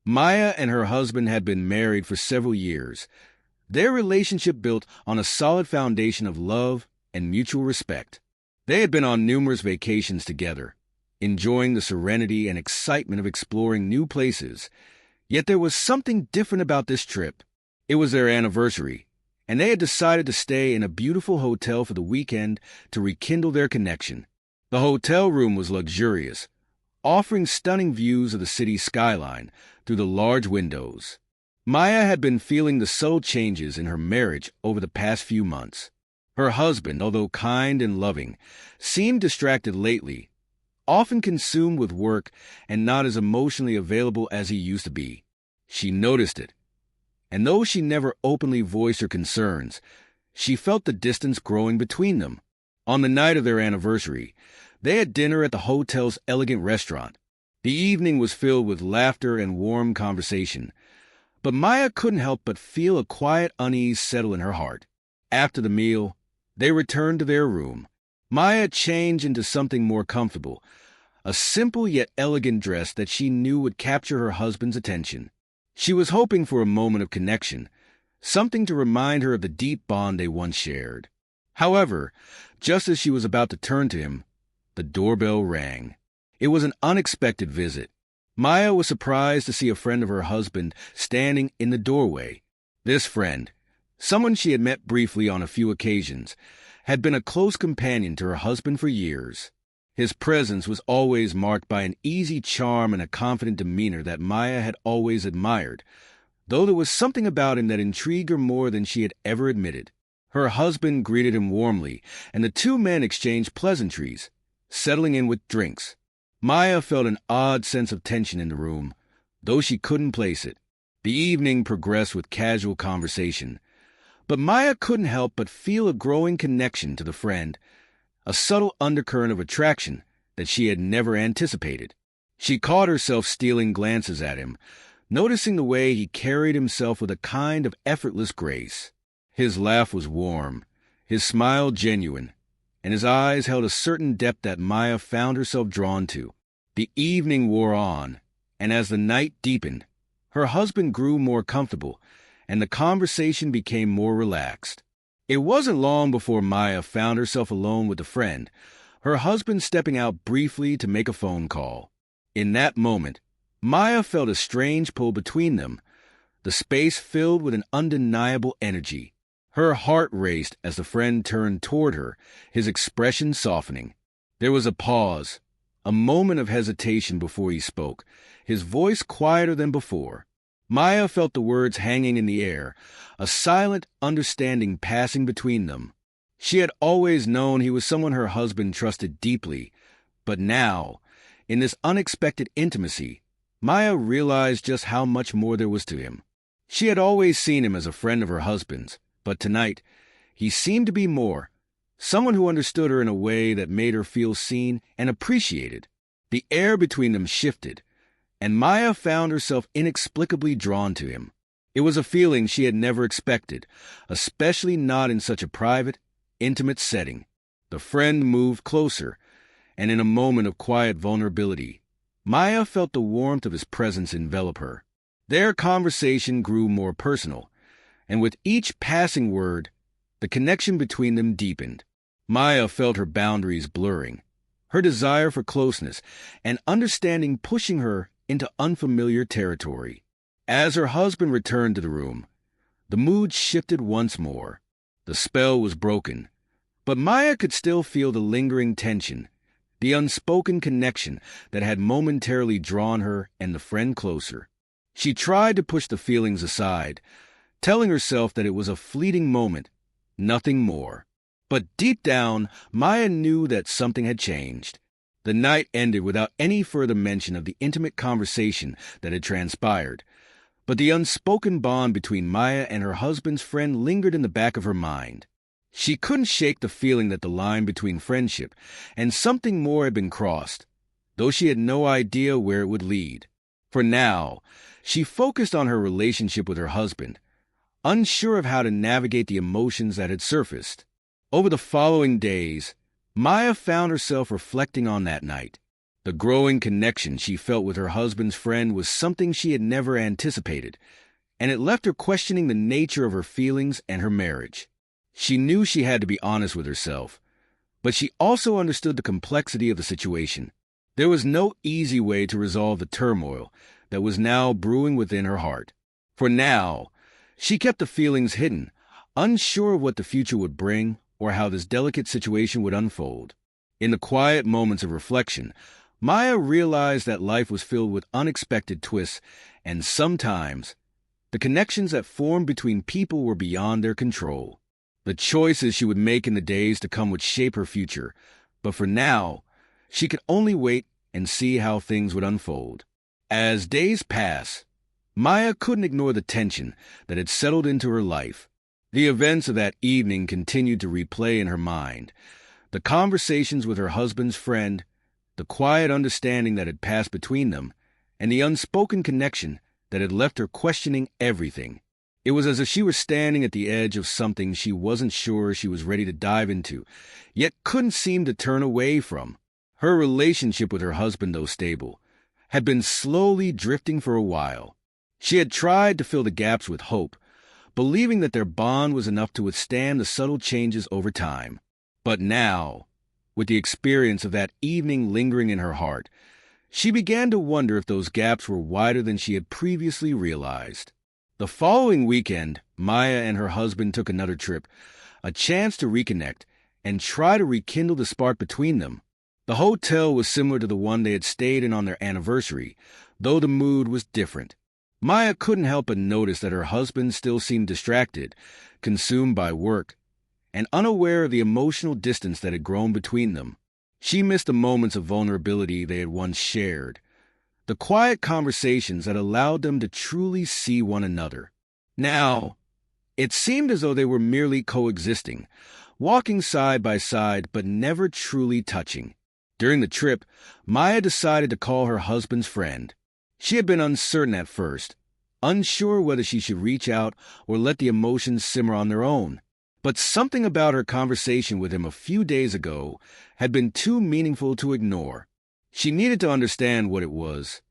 Maya and her husband had been married for several years, their relationship built on a solid foundation of love and mutual respect. They had been on numerous vacations together, enjoying the serenity and excitement of exploring new places. Yet there was something different about this trip. It was their anniversary, and they had decided to stay in a beautiful hotel for the weekend to rekindle their connection. The hotel room was luxurious, offering stunning views of the city's skyline through the large windows. Maya had been feeling the subtle changes in her marriage over the past few months. Her husband, although kind and loving, seemed distracted lately, often consumed with work and not as emotionally available as he used to be. She noticed it, and though she never openly voiced her concerns, she felt the distance growing between them. On the night of their anniversary, they had dinner at the hotel's elegant restaurant. The evening was filled with laughter and warm conversation, but Maya couldn't help but feel a quiet unease settle in her heart. After the meal, they returned to their room. Maya changed into something more comfortable, a simple yet elegant dress that she knew would capture her husband's attention. She was hoping for a moment of connection, something to remind her of the deep bond they once shared. However, just as she was about to turn to him, the doorbell rang. It was an unexpected visit. Maya was surprised to see a friend of her husband standing in the doorway. This friend, someone she had met briefly on a few occasions, had been a close companion to her husband for years. His presence was always marked by an easy charm and a confident demeanor that Maya had always admired, though there was something about him that intrigued her more than she had ever admitted. Her husband greeted him warmly, and the two men exchanged pleasantries, settling in with drinks. Maya felt an odd sense of tension in the room, though she couldn't place it. The evening progressed with casual conversation, but Maya couldn't help but feel a growing connection to the friend, a subtle undercurrent of attraction that she had never anticipated. She caught herself stealing glances at him, noticing the way he carried himself with a kind of effortless grace. His laugh was warm, his smile genuine, and his eyes held a certain depth that Maya found herself drawn to. The evening wore on, and as the night deepened, her husband grew more comfortable, and the conversation became more relaxed. It wasn't long before Maya found herself alone with a friend, her husband stepping out briefly to make a phone call. In that moment, Maya felt a strange pull between them, the space filled with an undeniable energy. Her heart raced as the friend turned toward her, his expression softening. There was a pause, a moment of hesitation before he spoke, his voice quieter than before. Maya felt the words hanging in the air, a silent understanding passing between them. She had always known he was someone her husband trusted deeply, but now, in this unexpected intimacy, Maya realized just how much more there was to him. She had always seen him as a friend of her husband's, but tonight, he seemed to be more, someone who understood her in a way that made her feel seen and appreciated. The air between them shifted, and Maya found herself inexplicably drawn to him. It was a feeling she had never expected, especially not in such a private, intimate setting. The friend moved closer, and in a moment of quiet vulnerability, Maya felt the warmth of his presence envelop her. Their conversation grew more personal, and with each passing word, the connection between them deepened. Maya felt her boundaries blurring, her desire for closeness and understanding pushing her into unfamiliar territory. As her husband returned to the room, the mood shifted once more. The spell was broken, but Maya could still feel the lingering tension, the unspoken connection that had momentarily drawn her and the friend closer. She tried to push the feelings aside, telling herself that it was a fleeting moment, nothing more. But deep down, Maya knew that something had changed. The night ended without any further mention of the intimate conversation that had transpired, but the unspoken bond between Maya and her husband's friend lingered in the back of her mind. She couldn't shake the feeling that the line between friendship and something more had been crossed, though she had no idea where it would lead. For now, she focused on her relationship with her husband, unsure of how to navigate the emotions that had surfaced. Over the following days, Maya found herself reflecting on that night. The growing connection she felt with her husband's friend was something she had never anticipated, and it left her questioning the nature of her feelings and her marriage. She knew she had to be honest with herself, but she also understood the complexity of the situation. There was no easy way to resolve the turmoil that was now brewing within her heart. For now, she kept the feelings hidden, unsure of what the future would bring or how this delicate situation would unfold. In the quiet moments of reflection, Maya realized that life was filled with unexpected twists, and sometimes the connections that formed between people were beyond their control. The choices she would make in the days to come would shape her future, but for now, she could only wait and see how things would unfold. As days passed, Maya couldn't ignore the tension that had settled into her life. The events of that evening continued to replay in her mind. The conversations with her husband's friend, the quiet understanding that had passed between them, and the unspoken connection that had left her questioning everything. It was as if she were standing at the edge of something she wasn't sure she was ready to dive into, yet couldn't seem to turn away from. Her relationship with her husband, though stable, had been slowly drifting for a while. She had tried to fill the gaps with hope, believing that their bond was enough to withstand the subtle changes over time. But now, with the experience of that evening lingering in her heart, she began to wonder if those gaps were wider than she had previously realized. The following weekend, Maya and her husband took another trip, a chance to reconnect and try to rekindle the spark between them. The hotel was similar to the one they had stayed in on their anniversary, though the mood was different. Maya couldn't help but notice that her husband still seemed distracted, consumed by work, and unaware of the emotional distance that had grown between them. She missed the moments of vulnerability they had once shared, the quiet conversations that allowed them to truly see one another. Now, it seemed as though they were merely coexisting, walking side by side but never truly touching. During the trip, Maya decided to call her husband's friend. She had been uncertain at first, unsure whether she should reach out or let the emotions simmer on their own. But something about her conversation with him a few days ago had been too meaningful to ignore. She needed to understand what it was.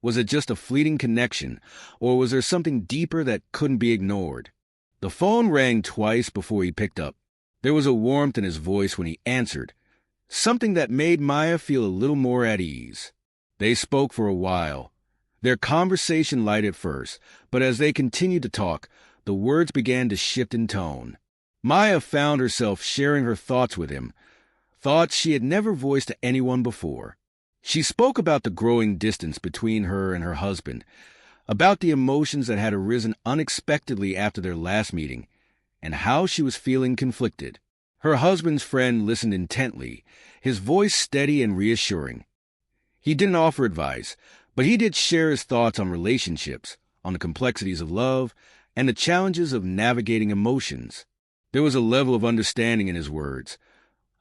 Was it just a fleeting connection, or was there something deeper that couldn't be ignored? The phone rang twice before he picked up. There was a warmth in his voice when he answered, something that made Maya feel a little more at ease. They spoke for a while. Their conversation light at first, but as they continued to talk, the words began to shift in tone. Maya found herself sharing her thoughts with him, thoughts she had never voiced to anyone before. She spoke about the growing distance between her and her husband, about the emotions that had arisen unexpectedly after their last meeting, and how she was feeling conflicted. Her husband's friend listened intently, his voice steady and reassuring. He didn't offer advice, but he did share his thoughts on relationships, on the complexities of love, and the challenges of navigating emotions. There was a level of understanding in his words,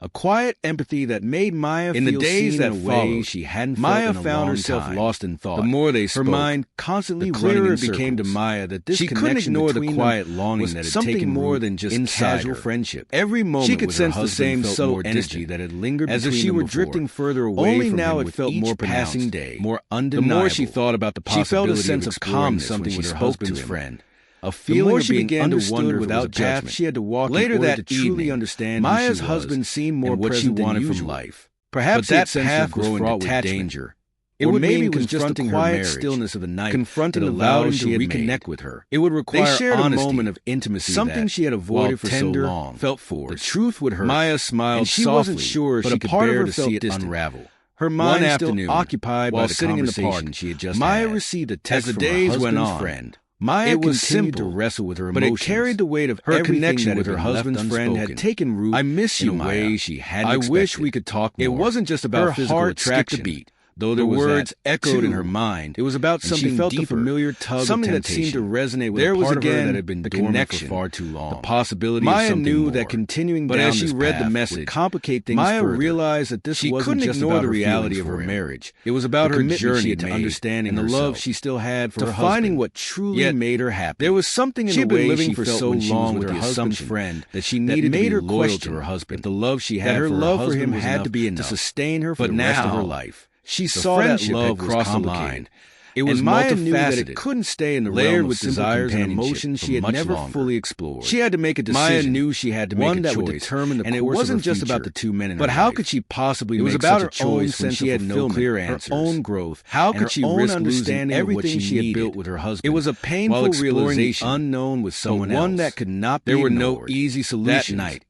a quiet empathy that made Maya feel seen in a way she hadn't felt in a long time. Maya found herself lost in thought. The more they spoke, her mind constantly clearer it became to Maya that this connection between them was something more than just casual friendship. Every moment she could sense the same subtle energy that had lingered between them before. As if she were drifting further away from him with each passing day, more undeniable. The more she thought about the possibility she felt a sense of calmness when she spoke to his friend. A feeling of being understood without judgment. She had to walk later that to truly understand Maya's husband seemed more what she wanted from life. Perhaps that path was fraught with danger. It would mean confronting her quiet stillness of the night, confronting the vow she had reconnect with her. It would require a moment of intimacy, something she had avoided for so long. Felt forced. The truth would hurt. Maya smiled and she wasn't sure she could bear to see it unravel. Her mind still occupied while sitting in the park. She had just Maya received a text from her husband's friend. Maya continued to wrestle with her emotions, but it carried the weight of her connection with her husband's friend had taken root. I miss you, Maya. She hadn't expected. I wish we could talk more. It wasn't just about her physical attraction. Beat. Though the words echoed in her mind, it was about something she felt deeper, the familiar tug something of temptation. That seemed to resonate with there a part of her that had been dormant for far too long. The possibility Maya of something knew more. That continuing but down as she this read the message would complicate things Maya further. Realized that this she wasn't just ignore about the reality of her marriage. It was about her journey to understanding and the love she still had for her husband. Finding what truly made her happy. There was something in the way she felt when she was with her husband's friend that she needed to be loyal to her husband. The love she had for her husband had to be enough to sustain her for the rest of her life. She saw that love cross the line. It was Maya knew that multifaceted, it couldn't stay in the layered realm of with simple desires and companionship emotions for she had much never longer. fully explored. She had to make a decision. Maya knew she had to make one a that choice, would determine the and it course wasn't of her just about future. the two men in But her how life. could she possibly It was make about such her a own choice when sense she of had no fulfillment, clear her answers? own growth, How and could her she own risk understanding losing of what everything she she had needed built with her husband? It was a while painful exploring the realization, unknown with someone but one else. that could not be There were no ignored. easy solutions. That night,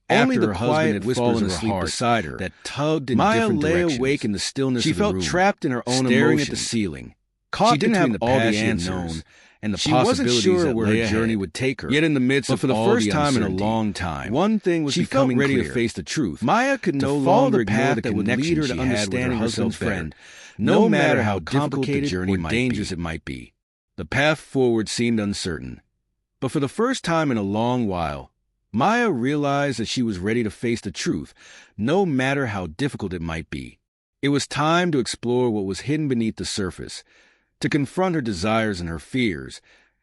Only after the her husband quiet had whispers fallen of her asleep heart beside her, that tugged in Maya different lay directions. awake in the stillness She of the felt room, trapped in her own staring emotions. at the ceiling. Caught She didn't between have the all path the she had answers known and the she wasn't possibilities sure that where lay her journey ahead. would take her. Yet in the midst But of for the all first the time in a uncertainty, long time, one thing was she felt becoming ready clear. to face the truth. Maya could no to follow longer the ignore path the that would lead connection her to she had with her understanding husband's herself better, friend, no matter how difficult complicated the journey or might dangerous be. it might be. The path forward seemed uncertain. But for the first time in a long while, Maya realized that she was ready to face the truth, no matter how difficult it might be. It was time to explore what was hidden beneath the surface, to confront her desires and her fears,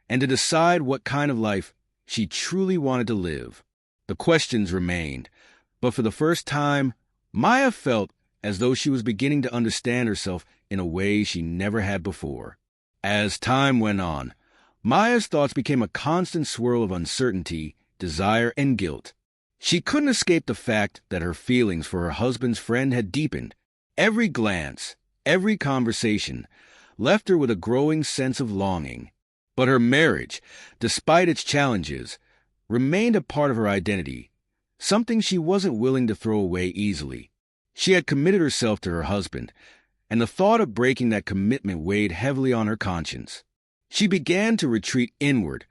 and to decide what kind of life she truly wanted to live. The questions remained, but for the first time, Maya felt as though she was beginning to understand herself in a way she never had before. As time went on, Maya's thoughts became a constant swirl of uncertainty, desire, and guilt. She couldn't escape the fact that her feelings for her husband's friend had deepened. Every glance, every conversation, left her with a growing sense of longing. But her marriage, despite its challenges, remained a part of her identity, something she wasn't willing to throw away easily. She had committed herself to her husband, and the thought of breaking that commitment weighed heavily on her conscience. She began to retreat inward,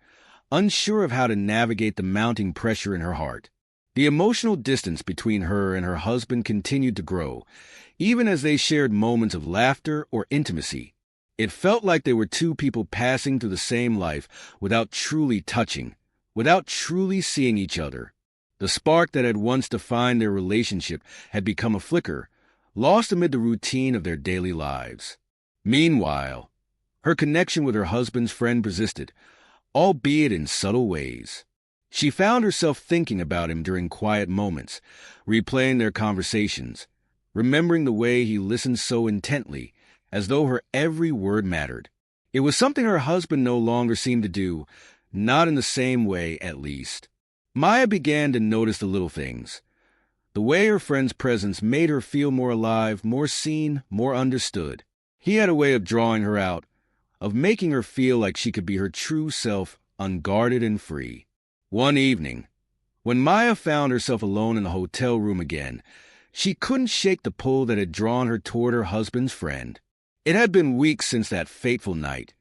unsure of how to navigate the mounting pressure in her heart. The emotional distance between her and her husband continued to grow, even as they shared moments of laughter or intimacy. It felt like they were two people passing through the same life without truly touching, without truly seeing each other. The spark that had once defined their relationship had become a flicker, lost amid the routine of their daily lives. Meanwhile, her connection with her husband's friend persisted, albeit in subtle ways. She found herself thinking about him during quiet moments, replaying their conversations, remembering the way he listened so intently, as though her every word mattered. It was something her husband no longer seemed to do, not in the same way, at least. Maya began to notice the little things. The way her friend's presence made her feel more alive, more seen, more understood. He had a way of drawing her out, of making her feel like she could be her true self, unguarded and free. One evening, when Maya found herself alone in the hotel room again, she couldn't shake the pull that had drawn her toward her husband's friend. It had been weeks since that fateful night,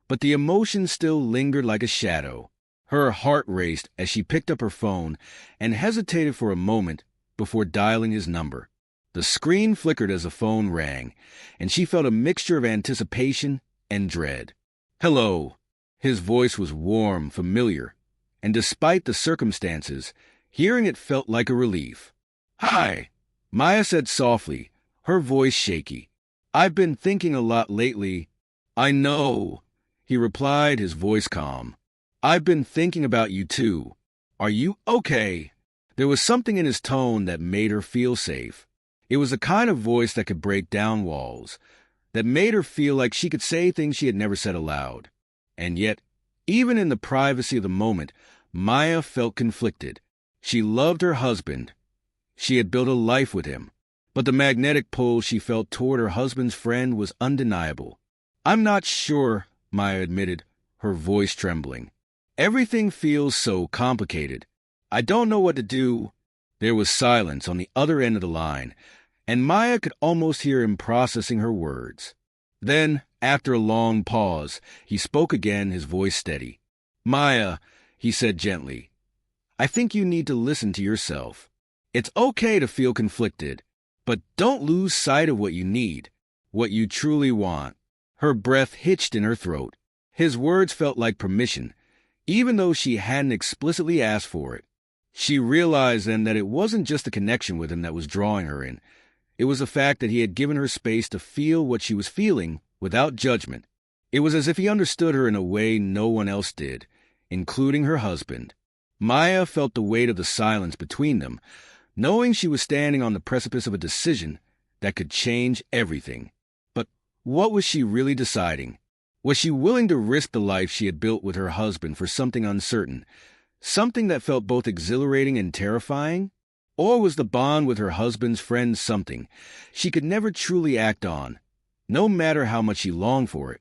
but the emotion still lingered like a shadow. Her heart raced as she picked up her phone and hesitated for a moment before dialing his number. The screen flickered as the phone rang, and she felt a mixture of anticipation and dread. "Hello." His voice was warm, familiar, and despite the circumstances, hearing it felt like a relief. "Hi," Maya said softly, her voice shaky. "I've been thinking a lot lately." "I know," he replied, his voice calm. "I've been thinking about you too. Are you okay?" There was something in his tone that made her feel safe. It was the kind of voice that could break down walls, that made her feel like she could say things she had never said aloud. And yet, even in the privacy of the moment, Maya felt conflicted. She loved her husband. She had built a life with him. But the magnetic pull she felt toward her husband's friend was undeniable. "I'm not sure," Maya admitted, her voice trembling. "Everything feels so complicated. I don't know what to do." There was silence on the other end of the line, and Maya could almost hear him processing her words. Then, after a long pause, he spoke again, his voice steady. "Maya," he said gently, "I think you need to listen to yourself. It's okay to feel conflicted, but don't lose sight of what you need, what you truly want." Her breath hitched in her throat. His words felt like permission, even though she hadn't explicitly asked for it. She realized then that it wasn't just the connection with him that was drawing her in. It was the fact that he had given her space to feel what she was feeling without judgment. It was as if he understood her in a way no one else did, including her husband. Maya felt the weight of the silence between them, knowing she was standing on the precipice of a decision that could change everything. But what was she really deciding? Was she willing to risk the life she had built with her husband for something uncertain, something that felt both exhilarating and terrifying? Or was the bond with her husband's friend something she could never truly act on, no matter how much she longed for it?